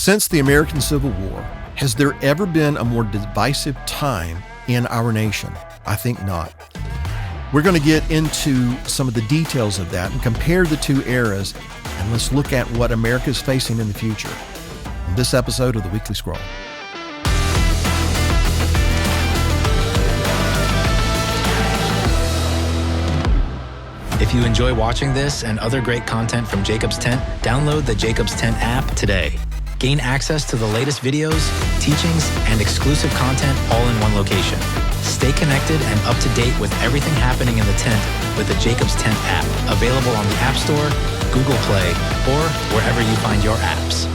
Since the American Civil War, has there ever been a more divisive time in our nation? I think not. We're going to get into some of the details of that and compare the two eras, and let's look at what America is facing in the future in this episode of the Weekly Scroll. If you enjoy watching this and other great content from Jacob's Tent, download the Jacob's Tent app today. Gain access to the latest videos, teachings, and exclusive content all in one location. Stay connected and up to date with everything happening in the tent with the Jacob's Tent app, available on the App Store, Google Play, or wherever you find your apps.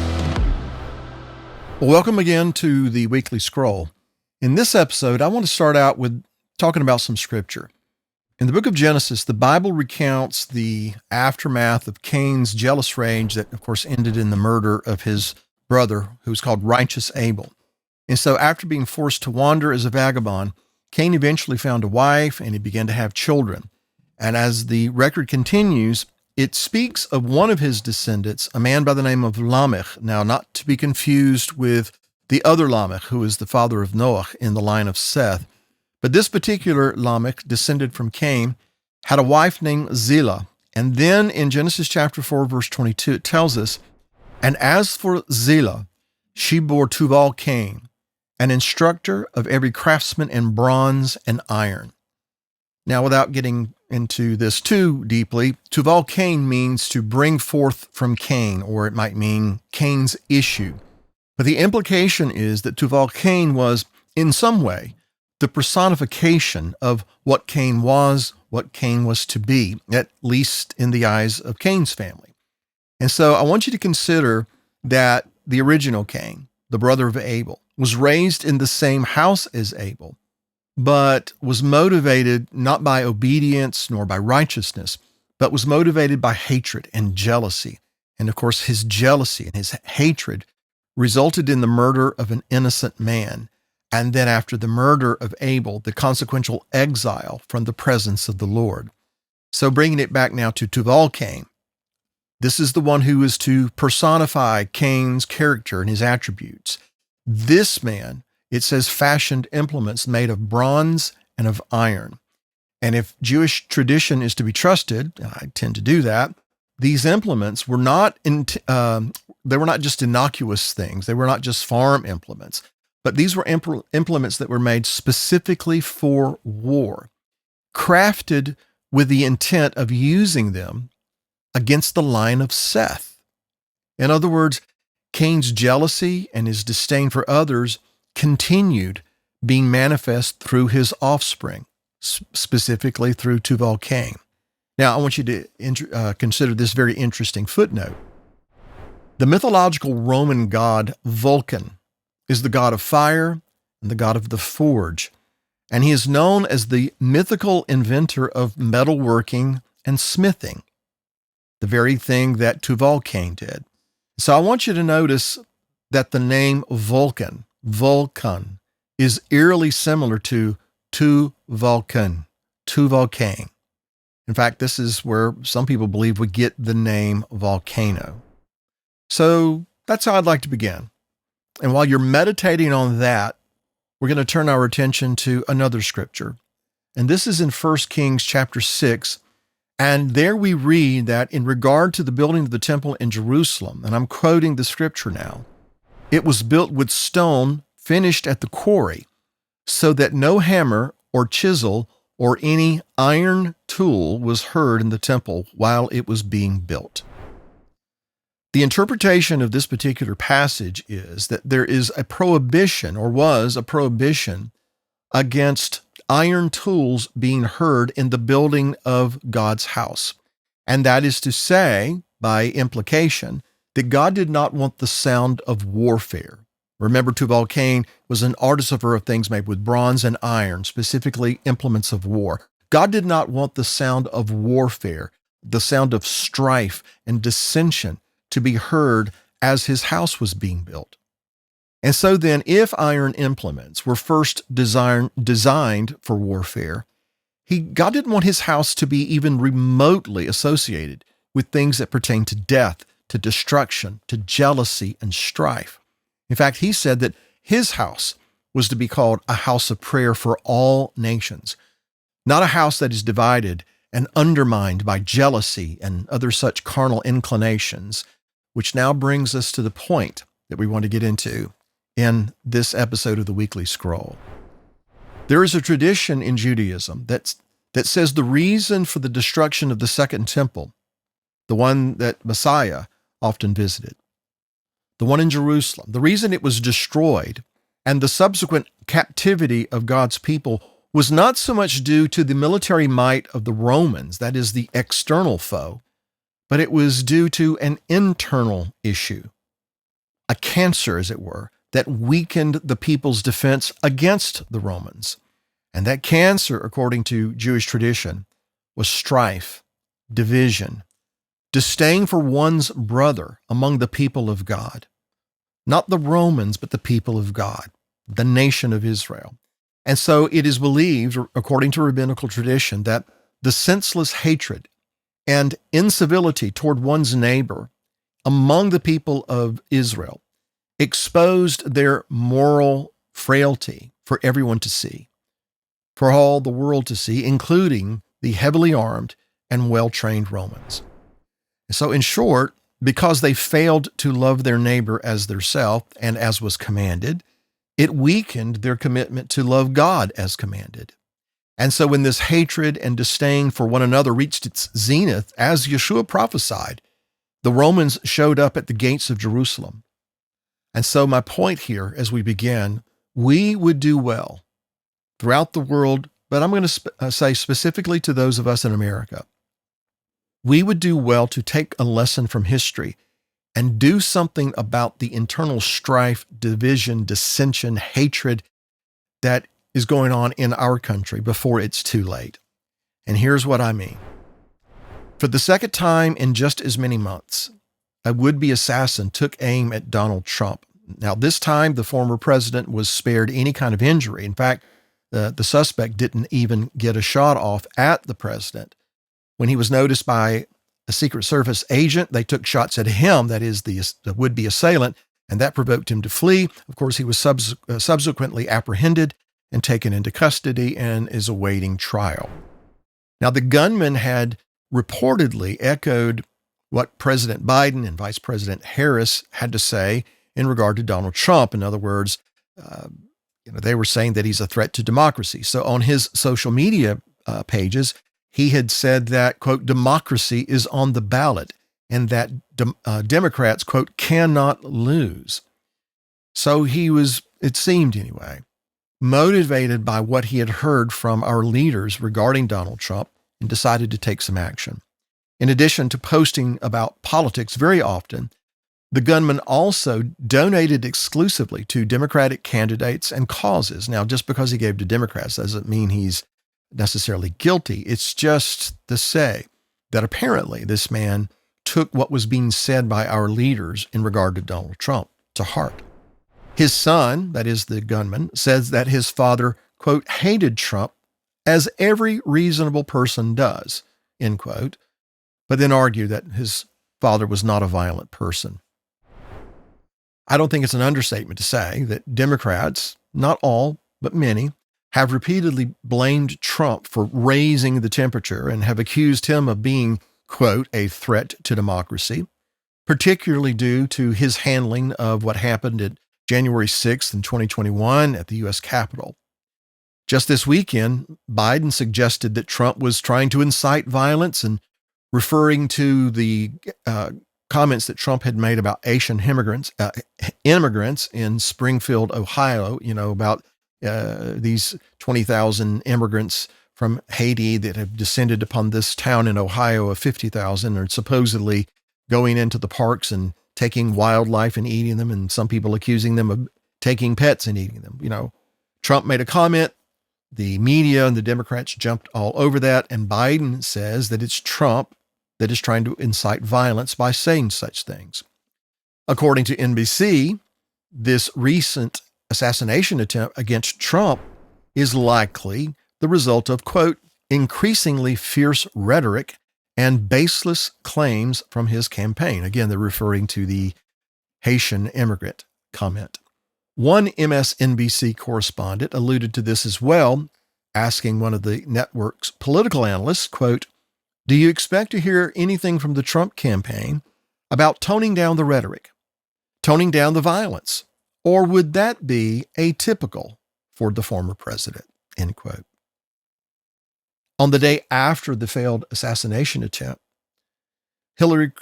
Well, welcome again to the Weekly Scroll. In this episode, I want to start out with talking about some scripture. In the book of Genesis, the Bible recounts the aftermath of Cain's jealous rage that, of course, ended in the murder of his brother, who was called righteous Abel. And so after being forced to wander as a vagabond, Cain eventually found a wife and he began to have children. And as the record continues, it speaks of one of his descendants, a man by the name of Lamech. Now, not to be confused with the other Lamech, who is the father of Noah in the line of Seth. But this particular Lamech, descended from Cain, had a wife named Zillah. And then in Genesis chapter 4, verse 22, it tells us, "And as for Zillah, she bore Tubal-Cain, an instructor of every craftsman in bronze and iron." Now, without getting into this too deeply, Tubal-Cain means to bring forth from Cain, or it might mean Cain's issue. But the implication is that Tubal-Cain was, in some way, the personification of what Cain was to be, at least in the eyes of Cain's family. And so I want you to consider that the original Cain, the brother of Abel, was raised in the same house as Abel, but was motivated not by obedience nor by righteousness, but was motivated by hatred and jealousy. And of course, his jealousy and his hatred resulted in the murder of an innocent man. And then after the murder of Abel, the consequential exile from the presence of the Lord. So bringing it back now to Tubal-Cain, this is the one who is to personify Cain's character and his attributes. This man, it says, fashioned implements made of bronze and of iron. And if Jewish tradition is to be trusted, and I tend to do that, these implements were not just innocuous things. They were not just farm implements, but these were implements that were made specifically for war, crafted with the intent of using them against the line of Seth. In other words, Cain's jealousy and his disdain for others continued being manifest through his offspring, specifically through Tubal-Cain. Now, I want you to consider this very interesting footnote. The mythological Roman god Vulcan is the god of fire and the god of the forge, and he is known as the mythical inventor of metalworking and smithing, the very thing that Tubal-Cain did. So I want you to notice that the name Vulcan, is eerily similar to Vulcan. In fact, this is where some people believe we get the name volcano. So that's how I'd like to begin. And while you're meditating on that, we're going to turn our attention to another scripture. And this is in 1 Kings chapter 6. And there we read that in regard to the building of the temple in Jerusalem, and I'm quoting the scripture now, it was built with stone finished at the quarry, so that no hammer or chisel or any iron tool was heard in the temple while it was being built. The interpretation of this particular passage is that there is a prohibition, or was a prohibition, against iron tools being heard in the building of God's house. And that is to say, by implication, that God did not want the sound of warfare. Remember, Tubal-Cain was an artificer of things made with bronze and iron, specifically implements of war. God did not want the sound of warfare, the sound of strife and dissension to be heard as his house was being built. And so then, if iron implements were first designed for warfare, God didn't want his house to be even remotely associated with things that pertain to death, to destruction, to jealousy and strife. In fact, he said that his house was to be called a house of prayer for all nations, not a house that is divided and undermined by jealousy and other such carnal inclinations, which now brings us to the point that we want to get into in this episode of the Weekly Scroll. There is a tradition in Judaism that says the reason for the destruction of the Second Temple, the one that Messiah often visited, the one in Jerusalem, the reason it was destroyed and the subsequent captivity of God's people was not so much due to the military might of the Romans, that is the external foe, but it was due to an internal issue, a cancer, as it were, that weakened the people's defense against the Romans. And that cancer, according to Jewish tradition, was strife, division, disdain for one's brother among the people of God. Not the Romans, but the people of God, the nation of Israel. And so it is believed, according to rabbinical tradition, that the senseless hatred and incivility toward one's neighbor among the people of Israel exposed their moral frailty for everyone to see, for all the world to see, including the heavily armed and well-trained Romans. So in short, because they failed to love their neighbor as theirself and as was commanded, it weakened their commitment to love God as commanded. And so when this hatred and disdain for one another reached its zenith, as Yeshua prophesied, the Romans showed up at the gates of Jerusalem. And so my point here as we begin, we would do well throughout the world, but I'm going to say specifically to those of us in America, we would do well to take a lesson from history and do something about the internal strife, division, dissension, hatred that is going on in our country before it's too late. And here's what I mean. For the second time in just as many months, a would-be assassin took aim at Donald Trump. Now, this time, the former president was spared any kind of injury. In fact, the suspect didn't even get a shot off at the president. When he was noticed by a Secret Service agent, they took shots at him, that is the would-be assailant, and that provoked him to flee. Of course, he was subsequently apprehended and taken into custody and is awaiting trial. Now, the gunman had reportedly echoed what President Biden and Vice President Harris had to say in regard to Donald Trump. In other words, they were saying that he's a threat to democracy. So on his social media pages, he had said that, quote, democracy is on the ballot and that Democrats, quote, cannot lose. So he was, it seemed anyway, motivated by what he had heard from our leaders regarding Donald Trump and decided to take some action. In addition to posting about politics very often, the gunman also donated exclusively to Democratic candidates and causes. Now, just because he gave to Democrats doesn't mean he's necessarily guilty. It's just to say that apparently this man took what was being said by our leaders in regard to Donald Trump to heart. His son, that is the gunman, says that his father, quote, hated Trump as every reasonable person does, end quote, but then argued that his father was not a violent person. I don't think it's an understatement to say that Democrats, not all, but many, have repeatedly blamed Trump for raising the temperature and have accused him of being, quote, a threat to democracy, particularly due to his handling of what happened at January 6th in 2021 at the U.S. Capitol. Just this weekend, Biden suggested that Trump was trying to incite violence and referring to the comments that Trump had made about Asian immigrants in Springfield, Ohio, about these 20,000 immigrants from Haiti that have descended upon this town in Ohio of 50,000 are supposedly going into the parks and taking wildlife and eating them, and some people accusing them of taking pets and eating them. Trump made a comment. The media and the Democrats jumped all over that, and Biden says that it's Trump that is trying to incite violence by saying such things. According to NBC, this recent assassination attempt against Trump is likely the result of, quote, increasingly fierce rhetoric and baseless claims from his campaign. Again, they're referring to the Haitian immigrant comment. One MSNBC correspondent alluded to this as well, asking one of the network's political analysts, quote, "Do you expect to hear anything from the Trump campaign about toning down the rhetoric, toning down the violence, or would that be atypical for the former president?" End quote. On the day after the failed assassination attempt, Hillary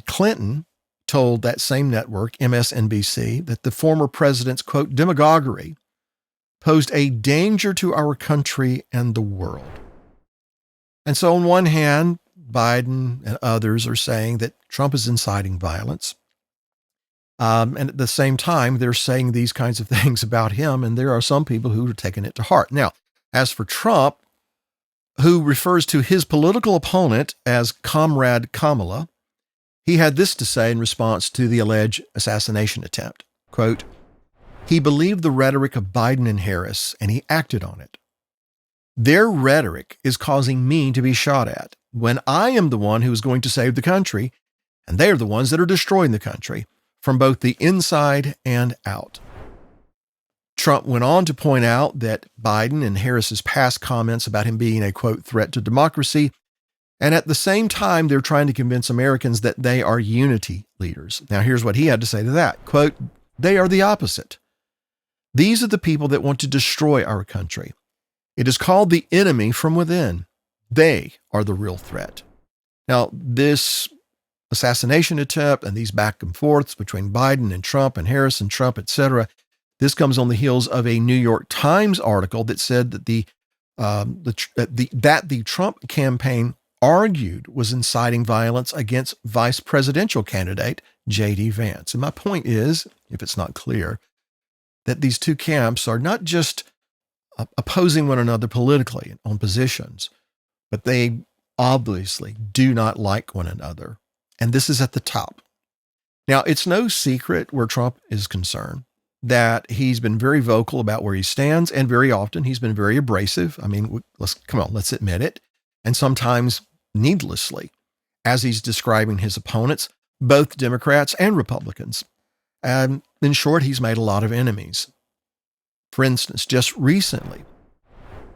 Clinton told that same network, MSNBC, that the former president's, quote, demagoguery posed a danger to our country and the world. And so on one hand, Biden and others are saying that Trump is inciting violence. And at the same time, they're saying these kinds of things about him, and there are some people who are taking it to heart. Now, as for Trump, who refers to his political opponent as Comrade Kamala, he had this to say in response to the alleged assassination attempt. Quote, "He believed the rhetoric of Biden and Harris, and he acted on it. Their rhetoric is causing me to be shot at when I am the one who is going to save the country, and they are the ones that are destroying the country from both the inside and out." Trump went on to point out that Biden and Harris's past comments about him being a, quote, threat to democracy, and at the same time, they're trying to convince Americans that they are unity leaders. Now, here's what he had to say to that. Quote, "They are the opposite. These are the people that want to destroy our country. It is called the enemy from within. They are the real threat." Now, this assassination attempt and these back and forths between Biden and Trump and Harris and Trump, et cetera, this comes on the heels of a New York Times article that said that the Trump campaign argued was inciting violence against vice presidential candidate J.D. Vance. And my point is, if it's not clear, that these two camps are not just opposing one another politically on positions, but they obviously do not like one another. And this is at the top. Now, it's no secret where Trump is concerned that he's been very vocal about where he stands, and very often he's been very abrasive. I mean, let's admit it. And sometimes needlessly, as he's describing his opponents, both Democrats and Republicans. And in short, he's made a lot of enemies. For instance, just recently,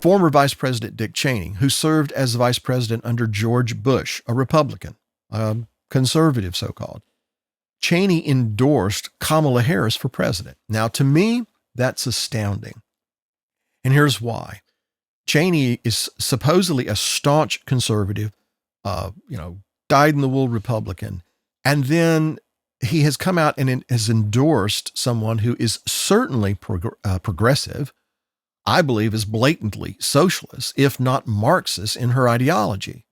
former Vice President Dick Cheney, who served as vice president under George Bush, a Republican, conservative so-called, Cheney endorsed Kamala Harris for president. Now, to me, that's astounding. And here's why. Cheney is supposedly a staunch conservative, dyed-in-the-wool Republican. And then he has come out and has endorsed someone who is certainly progressive, I believe is blatantly socialist, if not Marxist in her ideology.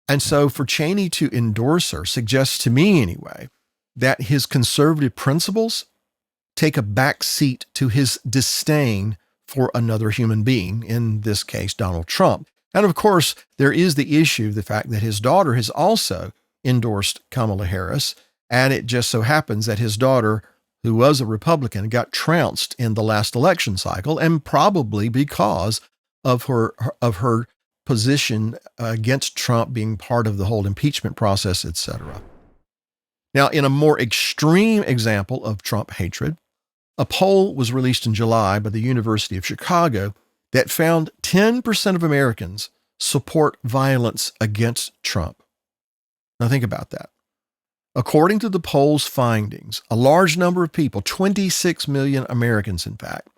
And so for Cheney to endorse her suggests to me anyway, that his conservative principles take a back seat to his disdain for another human being, in this case, Donald Trump. And of course, there is the issue, the fact that his daughter has also endorsed Kamala Harris. And it just so happens that his daughter, who was a Republican, got trounced in the last election cycle, and probably because of her position against Trump being part of the whole impeachment process, etc. Now, in a more extreme example of Trump hatred, a poll was released in July by the University of Chicago that found 10% of Americans support violence against Trump. Now think about that. According to the poll's findings, a large number of people, 26 million Americans in fact,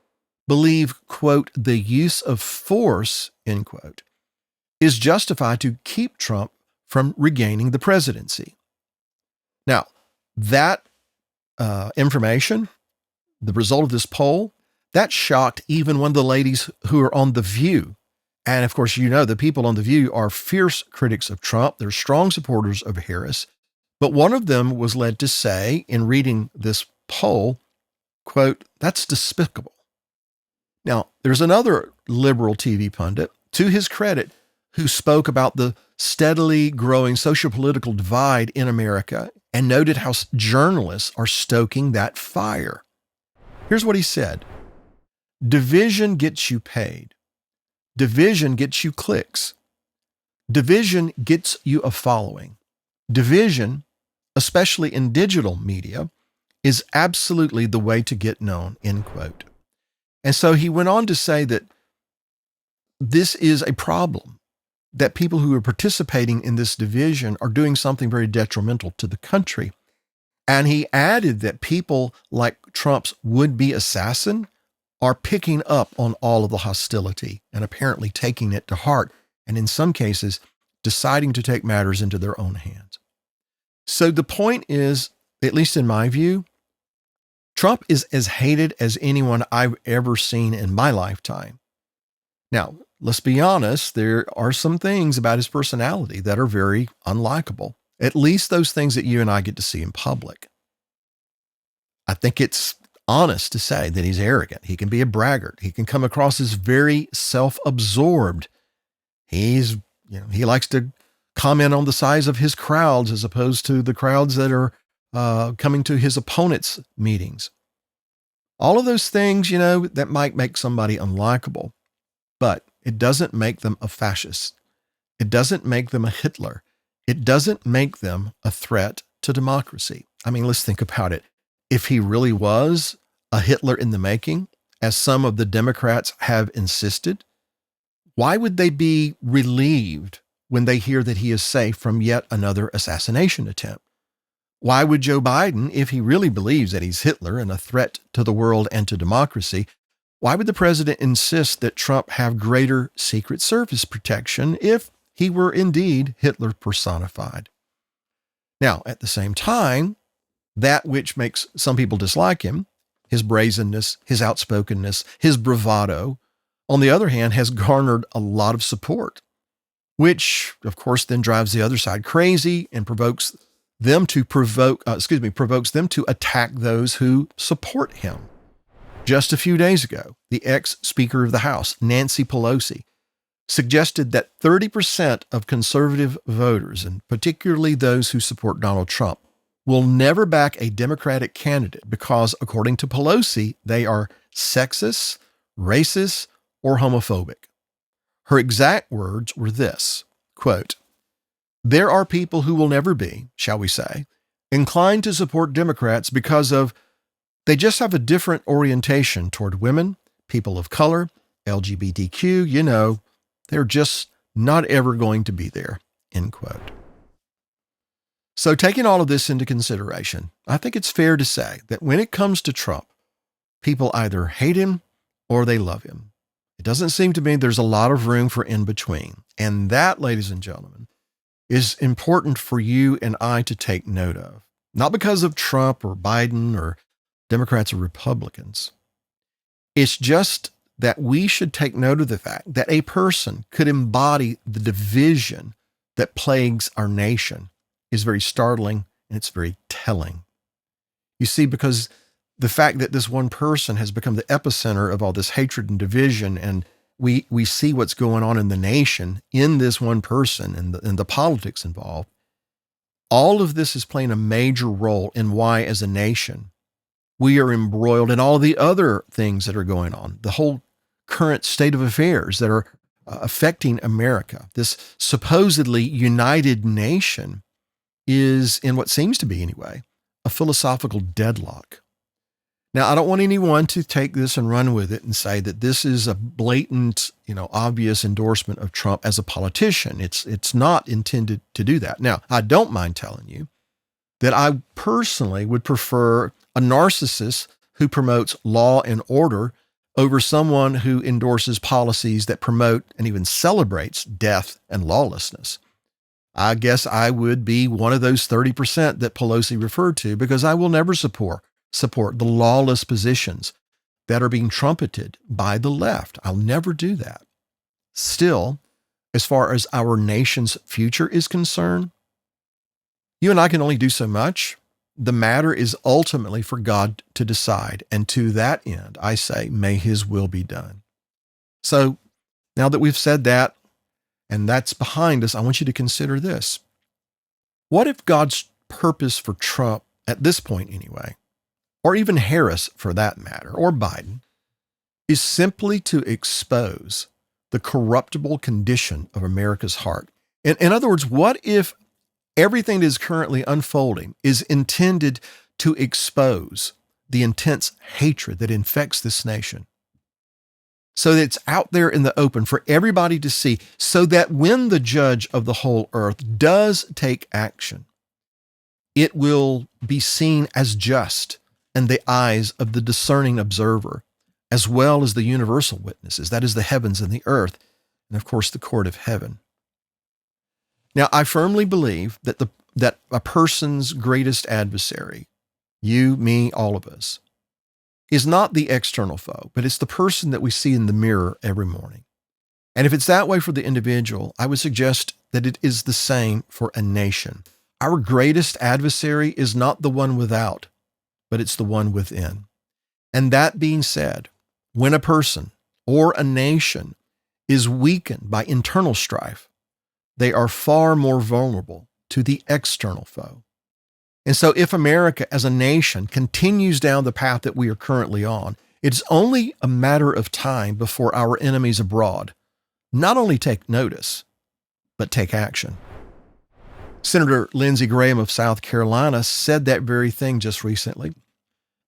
believe, quote, the use of force, end quote, is justified to keep Trump from regaining the presidency. Now, that information, the result of this poll, that shocked even one of the ladies who are on The View. And of course, the people on The View are fierce critics of Trump. They're strong supporters of Harris. But one of them was led to say, in reading this poll, quote, "That's despicable." Now, there's another liberal TV pundit, to his credit, who spoke about the steadily growing sociopolitical divide in America and noted how journalists are stoking that fire. Here's what he said. "Division gets you paid. Division gets you clicks. Division gets you a following. Division, especially in digital media, is absolutely the way to get known, end quote. And so he went on to say that this is a problem, that people who are participating in this division are doing something very detrimental to the country. And he added that people like Trump's would-be assassin are picking up on all of the hostility and apparently taking it to heart, and in some cases, deciding to take matters into their own hands. So the point is, at least in my view, Trump is as hated as anyone I've ever seen in my lifetime. Now, let's be honest, there are some things about his personality that are very unlikable, at least those things that you and I get to see in public. I think it's honest to say that he's arrogant. He can be a braggart. He can come across as very self-absorbed. He likes to comment on the size of his crowds as opposed to the crowds that are coming to his opponents' meetings. All of those things, that might make somebody unlikable, but it doesn't make them a fascist. It doesn't make them a Hitler. It doesn't make them a threat to democracy. I mean, let's think about it. If he really was a Hitler in the making, as some of the Democrats have insisted, why would they be relieved when they hear that he is safe from yet another assassination attempt? Why would Joe Biden, if he really believes that he's Hitler and a threat to the world and to democracy, why would the president insist that Trump have greater Secret Service protection if he were indeed Hitler personified? Now, at the same time, that which makes some people dislike him, his brazenness, his outspokenness, his bravado, on the other hand, has garnered a lot of support, which, of course, then drives the other side crazy and provokes them to attack those who support him. Just a few days ago, the ex-Speaker of the House, Nancy Pelosi, suggested that 30% of conservative voters, and particularly those who support Donald Trump, will never back a Democratic candidate because, according to Pelosi, they are sexist, racist, or homophobic. Her exact words were this, quote, "There are people who will never be, shall we say, inclined to support Democrats because they just have a different orientation toward women, people of color, LGBTQ, they're just not ever going to be there," end quote. So taking all of this into consideration, I think it's fair to say that when it comes to Trump, people either hate him or they love him. It doesn't seem to me there's a lot of room for in between. And that, ladies and gentlemen, is important for you and I to take note of. Not because of Trump or Biden or Democrats or Republicans. It's just that we should take note of the fact that a person could embody the division that plagues our nation is very startling and it's very telling. You see, because the fact that this one person has become the epicenter of all this hatred and division, and we see what's going on in the nation in this one person and the politics involved, all of this is playing a major role in why, as a nation, we are embroiled in all the other things that are going on, the whole current state of affairs that are affecting America. This supposedly united nation is, in what seems to be anyway, a philosophical deadlock. Now, I don't want anyone to take this and run with it and say that this is a blatant, obvious endorsement of Trump as a politician. It's not intended to do that. Now, I don't mind telling you that I personally would prefer a narcissist who promotes law and order over someone who endorses policies that promote and even celebrates death and lawlessness. I guess I would be one of those 30% that Pelosi referred to, because I will never support the lawless positions that are being trumpeted by the left. I'll never do that. Still, as far as our nation's future is concerned, you and I can only do so much. The matter is ultimately for God to decide. And to that end, I say, may his will be done. So now that we've said that, and that's behind us, I want you to consider this. What if God's purpose for Trump, at this point anyway, or even Harris for that matter, or Biden, is simply to expose the corruptible condition of America's heart In other words, what if everything that is currently unfolding is intended to expose the intense hatred that infects this nation? So that it's out there in the open for everybody to see, so that when the judge of the whole earth does take action, it will be seen as just in the eyes of the discerning observer, as well as the universal witnesses, that is the heavens and the earth, and of course the court of heaven. Now, I firmly believe that that a person's greatest adversary, you, me, all of us, is not the external foe, but it's the person that we see in the mirror every morning. And if it's that way for the individual, I would suggest that it is the same for a nation. Our greatest adversary is not the one without, but it's the one within. And that being said, when a person or a nation is weakened by internal strife, they are far more vulnerable to the external foe. And so if America as a nation continues down the path that we are currently on, it's only a matter of time before our enemies abroad not only take notice, but take action. Senator Lindsey Graham of South Carolina said that very thing just recently.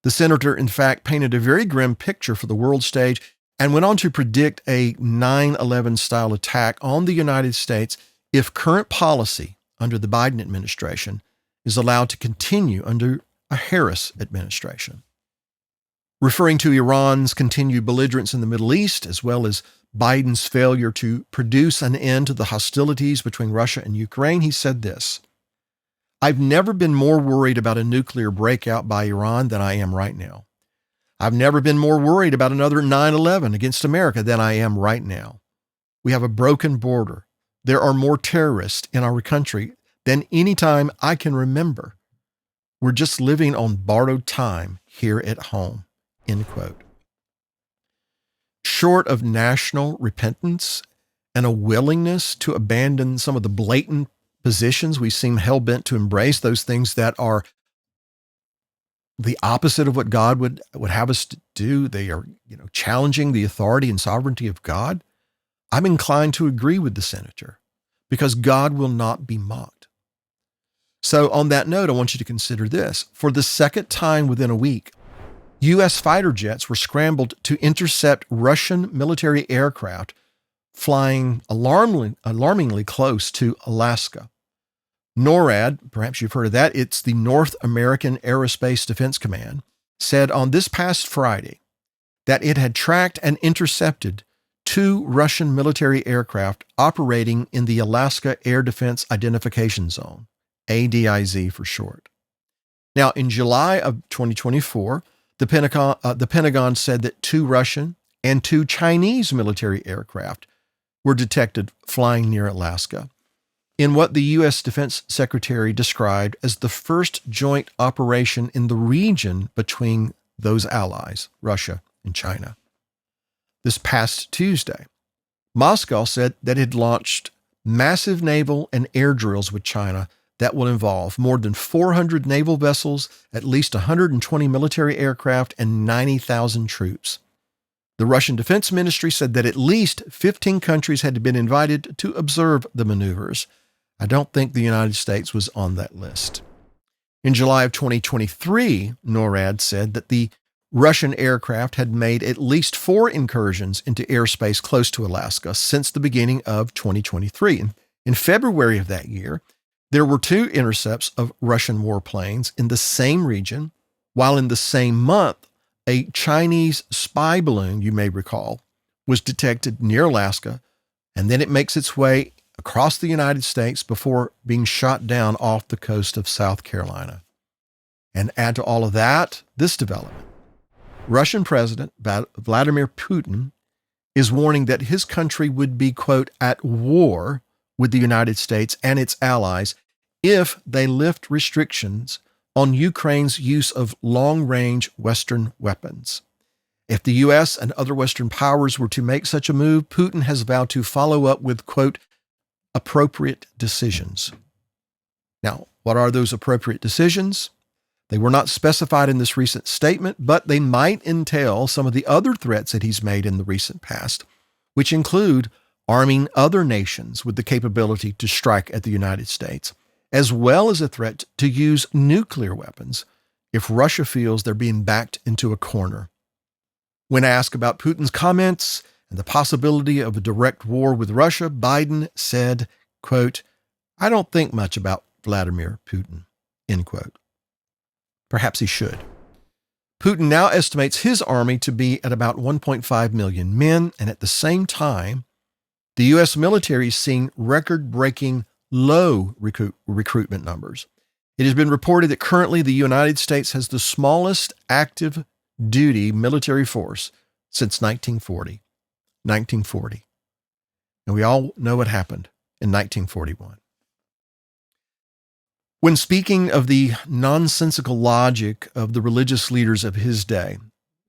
The senator, in fact, painted a very grim picture for the world stage and went on to predict a 9/11 style attack on the United States if current policy under the Biden administration is allowed to continue under a Harris administration. Referring to Iran's continued belligerence in the Middle East, as well as Biden's failure to produce an end to the hostilities between Russia and Ukraine, he said this: "I've never been more worried about a nuclear breakout by Iran than I am right now. I've never been more worried about another 9/11 against America than I am right now. We have a broken border. There are more terrorists in our country than any time I can remember. We're just living on borrowed time here at home." End quote. Short of national repentance and a willingness to abandon some of the blatant positions we seem hell-bent to embrace, those things that are the opposite of what God would have us to do, they are, challenging the authority and sovereignty of God, I'm inclined to agree with the senator, because God will not be mocked. So on that note, I want you to consider this. For the second time within a week, U.S. fighter jets were scrambled to intercept Russian military aircraft flying alarmingly close to Alaska. NORAD, perhaps you've heard of that, it's the North American Aerospace Defense Command, said on this past Friday that it had tracked and intercepted 2 Russian military aircraft operating in the Alaska Air Defense Identification Zone, ADIZ for short. Now, in July of 2024, the Pentagon said that 2 Russian and 2 Chinese military aircraft were detected flying near Alaska in what the U.S. Defense Secretary described as the first joint operation in the region between those allies, Russia and China. This past Tuesday, Moscow said that it had launched massive naval and air drills with China that will involve more than 400 naval vessels, at least 120 military aircraft, and 90,000 troops. The Russian Defense Ministry said that at least 15 countries had been invited to observe the maneuvers. I don't think the United States was on that list. In July of 2023, NORAD said that the Russian aircraft had made at least 4 incursions into airspace close to Alaska since the beginning of 2023. In February of that year, there were 2 intercepts of Russian warplanes in the same region, while in the same month, a Chinese spy balloon, you may recall, was detected near Alaska, and then it makes its way across the United States before being shot down off the coast of South Carolina. And add to all of that, this development. Russian President Vladimir Putin is warning that his country would be, quote, at war with the United States and its allies if they lift restrictions on Ukraine's use of long-range Western weapons. If the U.S. and other Western powers were to make such a move, Putin has vowed to follow up with, quote, appropriate decisions. Now, what are those appropriate decisions? They were not specified in this recent statement, but they might entail some of the other threats that he's made in the recent past, which include arming other nations with the capability to strike at the United States, as well as a threat to use nuclear weapons if Russia feels they're being backed into a corner. When asked about Putin's comments and the possibility of a direct war with Russia, Biden said, quote, "I don't think much about Vladimir Putin," end quote. Perhaps he should. Putin now estimates his army to be at about 1.5 million men, and at the same time, the U.S. military is seeing record-breaking low recruitment numbers. It has been reported that currently the United States has the smallest active duty military force since 1940. 1940. And we all know what happened in 1941. When speaking of the nonsensical logic of the religious leaders of his day,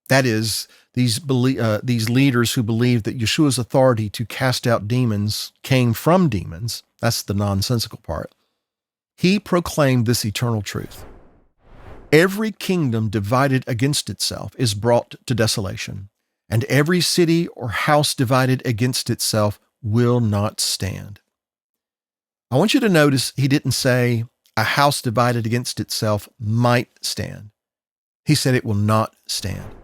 that is, these leaders who believed that Yeshua's authority to cast out demons came from demons, that's the nonsensical part, he proclaimed this eternal truth. Every kingdom divided against itself is brought to desolation, and every city or house divided against itself will not stand. I want you to notice he didn't say a house divided against itself might stand. He said it will not stand.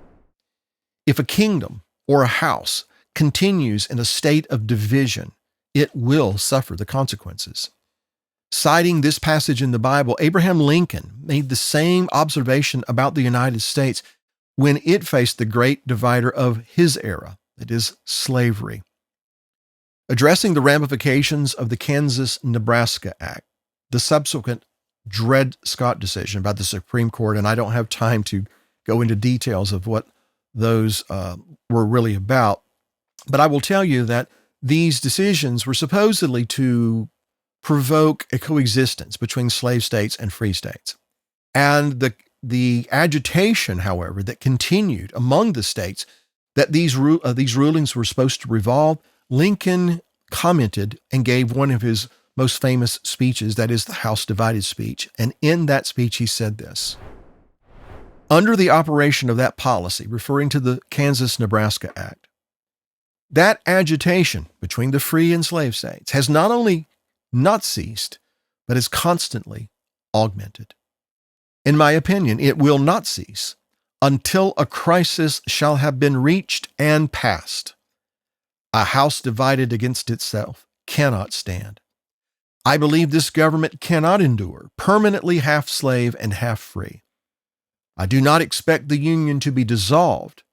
If a kingdom or a house continues in a state of division, it will suffer the consequences. Citing this passage in the Bible, Abraham Lincoln made the same observation about the United States when it faced the great divider of his era, that is, slavery. Addressing the ramifications of the Kansas-Nebraska Act, the subsequent Dred Scott decision by the Supreme Court, and I don't have time to go into details of what those were really about, but I will tell you that these decisions were supposedly to provoke a coexistence between slave states and free states. And the agitation, however, that continued among the states that these rulings were supposed to revolve, Lincoln commented and gave one of his most famous speeches, that is the House Divided speech. And in that speech, he said this: "Under the operation of that policy," referring to the Kansas-Nebraska Act, "that agitation between the free and slave states has not only not ceased, but is constantly augmented. In my opinion, it will not cease until a crisis shall have been reached and passed. A house divided against itself cannot stand. I believe this government cannot endure, permanently half slave and half free. I do not expect the Union to be dissolved.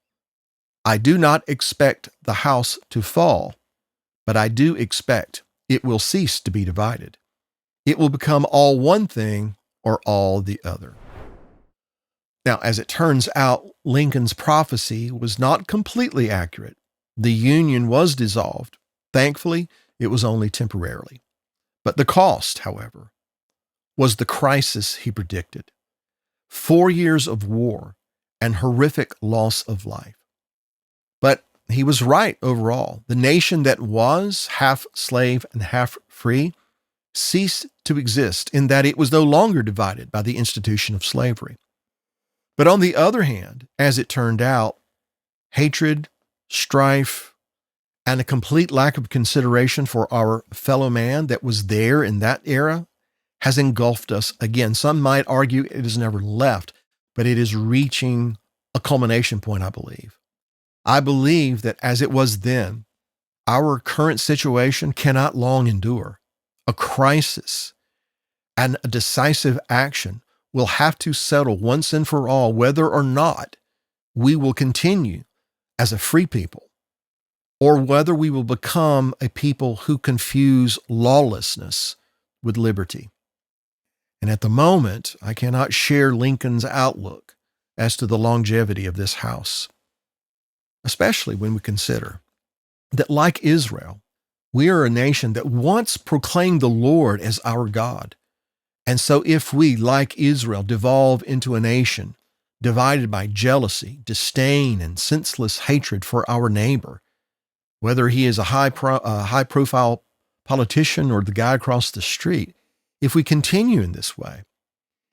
I do not expect the house to fall, but I do expect it will cease to be divided. It will become all one thing or all the other." Now, as it turns out, Lincoln's prophecy was not completely accurate. The Union was dissolved. Thankfully, it was only temporarily. But the cost, however, was the crisis he predicted. 4 years of war and horrific loss of life. But he was right overall. The nation that was half slave and half free ceased to exist in that it was no longer divided by the institution of slavery. But on the other hand, as it turned out, hatred, strife, and a complete lack of consideration for our fellow man that was there in that era has engulfed us again. Some might argue it has never left, but it is reaching a culmination point, I believe. I believe that as it was then, our current situation cannot long endure. A crisis and a decisive action will have to settle once and for all whether or not we will continue as a free people or whether we will become a people who confuse lawlessness with liberty. And at the moment, I cannot share Lincoln's outlook as to the longevity of this house, especially when we consider that, like Israel, we are a nation that once proclaimed the Lord as our God. And so if we, like Israel, devolve into a nation divided by jealousy, disdain, and senseless hatred for our neighbor, whether he is a high-profile politician or the guy across the street, if we continue in this way,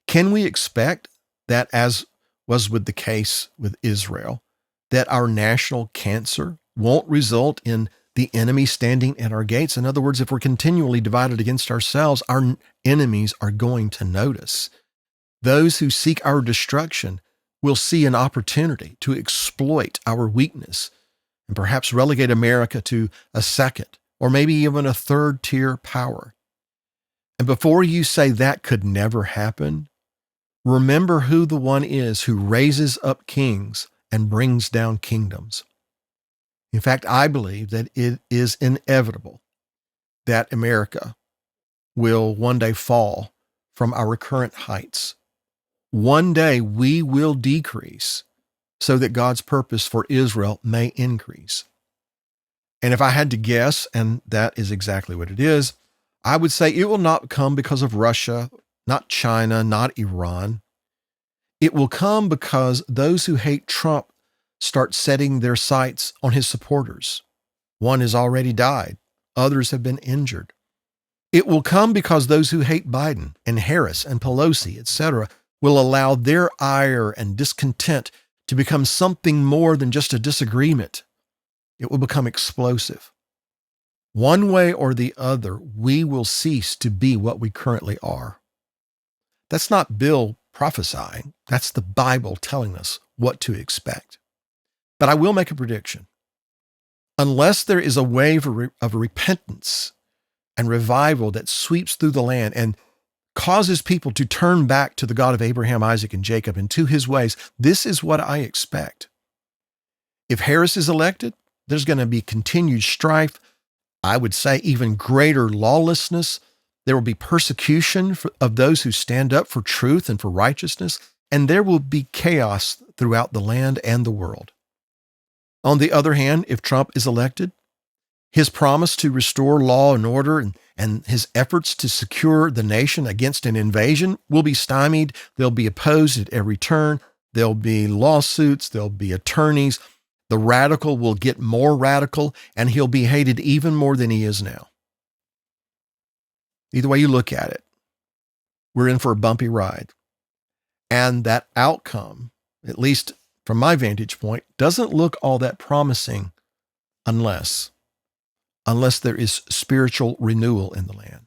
can we expect that, as was with the case with Israel, that our national cancer won't result in the enemy standing at our gates. In other words, if we're continually divided against ourselves, our enemies are going to notice. Those who seek our destruction will see an opportunity to exploit our weakness and perhaps relegate America to a second or maybe even a third-tier power. And before you say that could never happen, remember who the one is who raises up kings and brings down kingdoms. In fact, I believe that it is inevitable that America will one day fall from our current heights. One day we will decrease so that God's purpose for Israel may increase. And if I had to guess, and that is exactly what it is, I would say it will not come because of Russia, not China, not Iran. It will come because those who hate Trump start setting their sights on his supporters. One has already died. Others have been injured. It will come because those who hate Biden and Harris and Pelosi, etc., will allow their ire and discontent to become something more than just a disagreement. It will become explosive. One way or the other, we will cease to be what we currently are. That's not Bill prophesying. That's the Bible telling us what to expect. But I will make a prediction. Unless there is a wave of repentance and revival that sweeps through the land and causes people to turn back to the God of Abraham, Isaac, and Jacob and to his ways, this is what I expect. If Harris is elected, there's going to be continued strife. I would say even greater lawlessness. There will be persecution of those who stand up for truth and for righteousness, and there will be chaos throughout the land and the world. On the other hand, if Trump is elected, his promise to restore law and order and his efforts to secure the nation against an invasion will be stymied. They'll be opposed at every turn. There'll be lawsuits. There'll be attorneys. The radical will get more radical, and he'll be hated even more than he is now. Either way you look at it, we're in for a bumpy ride. And that outcome, at least from my vantage point, doesn't look all that promising unless there is spiritual renewal in the land.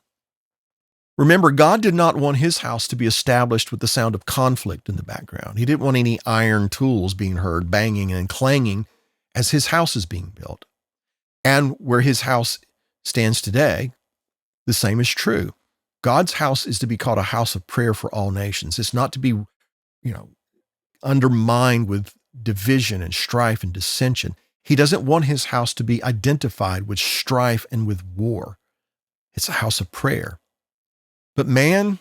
Remember, God did not want his house to be established with the sound of conflict in the background. He didn't want any iron tools being heard, banging and clanging as his house is being built. And where his house stands today, the same is true. God's house is to be called a house of prayer for all nations. It's not to be, undermined with division and strife and dissension. He doesn't want his house to be identified with strife and with war. It's a house of prayer. But man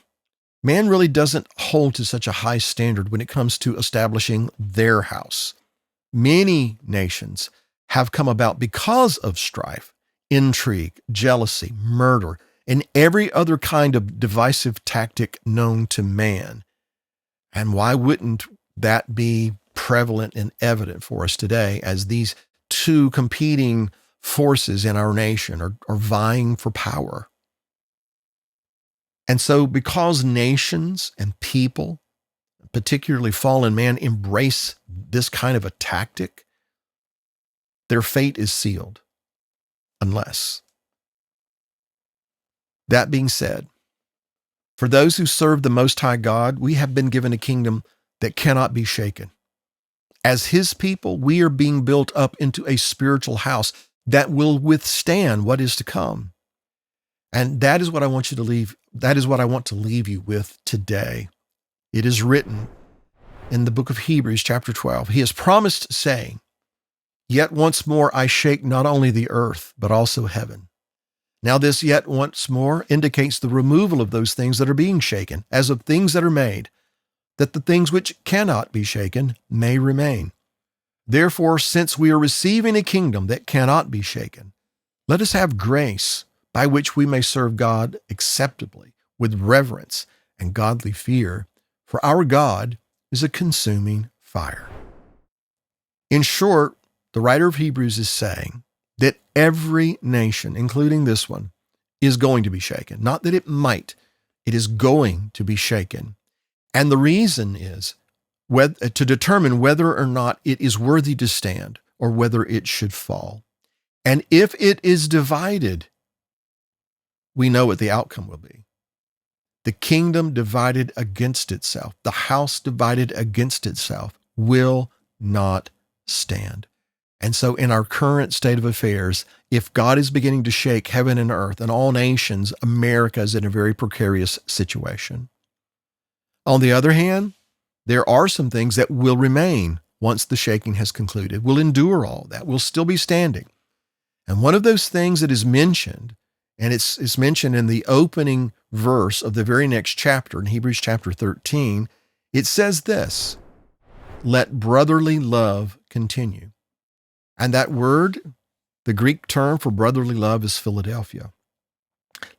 really doesn't hold to such a high standard when it comes to establishing their house. Many nations have come about because of strife, intrigue, jealousy, murder, and every other kind of divisive tactic known to man. And why wouldn't that be prevalent and evident for us today as these two competing forces in our nation are vying for power? And so because nations and people, particularly fallen man, embrace this kind of a tactic, their fate is sealed. Unless. That being said, for those who serve the Most High God, we have been given a kingdom that cannot be shaken. As his people, we are being built up into a spiritual house that will withstand what is to come. And that is what I want you to leave. That is what I want to leave you with today. It is written in the book of Hebrews, chapter 12. He has promised, saying, "Yet once more I shake not only the earth, but also heaven." Now this yet once more indicates the removal of those things that are being shaken, as of things that are made, that the things which cannot be shaken may remain. Therefore, since we are receiving a kingdom that cannot be shaken, let us have grace by which we may serve God acceptably, with reverence and godly fear, for our God is a consuming fire. In short, the writer of Hebrews is saying that every nation, including this one, is going to be shaken. Not that it might, it is going to be shaken. And the reason is to determine whether or not it is worthy to stand or whether it should fall. And if it is divided, we know what the outcome will be. The kingdom divided against itself, the house divided against itself, will not stand. And so in our current state of affairs, if God is beginning to shake heaven and earth and all nations, America is in a very precarious situation. On the other hand, there are some things that will remain once the shaking has concluded. We'll endure all that. We'll still be standing. And one of those things that is mentioned, and it's mentioned in the opening verse of the very next chapter, in Hebrews chapter 13, it says this, "Let brotherly love continue." And that word, the Greek term for brotherly love is Philadelphia.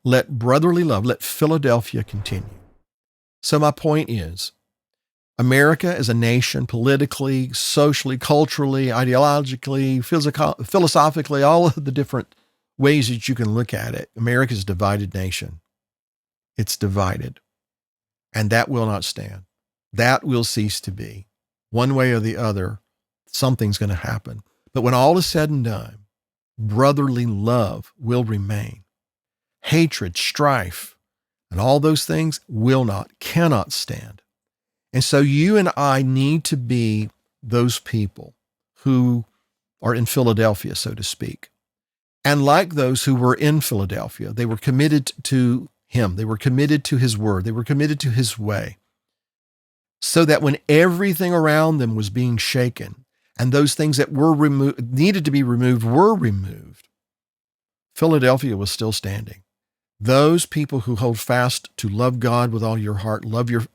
Let brotherly love, let Philadelphia continue. So my point is, America as a nation, politically, socially, culturally, ideologically, philosophically, all of the different ways that you can look at it, America is a divided nation. It's divided. And that will not stand. That will cease to be. One way or the other, something's going to happen. But when all is said and done, brotherly love will remain. Hatred, strife, and all those things cannot stand. And so you and I need to be those people who are in Philadelphia, so to speak. And like those who were in Philadelphia, they were committed to him. They were committed to his word. They were committed to his way. So that when everything around them was being shaken, and those things that were needed to be removed were removed, Philadelphia was still standing. Those people who hold fast to love God with all your heart, love your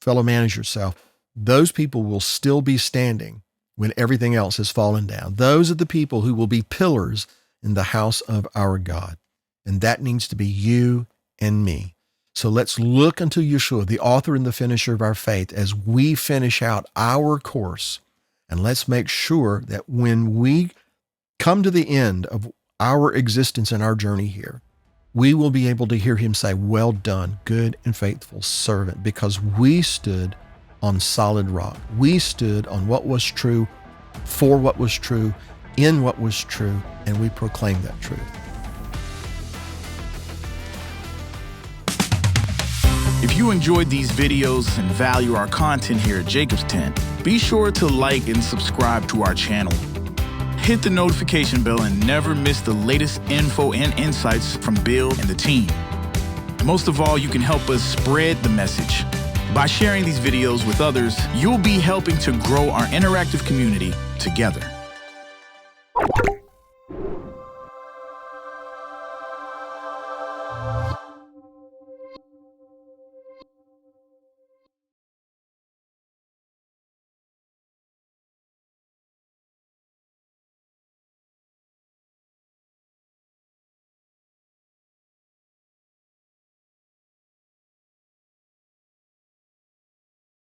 fellow man as yourself, those people will still be standing when everything else has fallen down. Those are the people who will be pillars in the house of our God. And that needs to be you and me. So let's look unto Yeshua, the author and the finisher of our faith, as we finish out our course. And let's make sure that when we come to the end of our existence and our journey here, we will be able to hear him say, "Well done, good and faithful servant," because we stood on solid rock. We stood on what was true, for what was true, in what was true, and we proclaimed that truth. If you enjoyed these videos and value our content here at Jacob's Tent, be sure to like and subscribe to our channel. Hit the notification bell and never miss the latest info and insights from Bill and the team. Most of all, you can help us spread the message. By sharing these videos with others, you'll be helping to grow our interactive community together.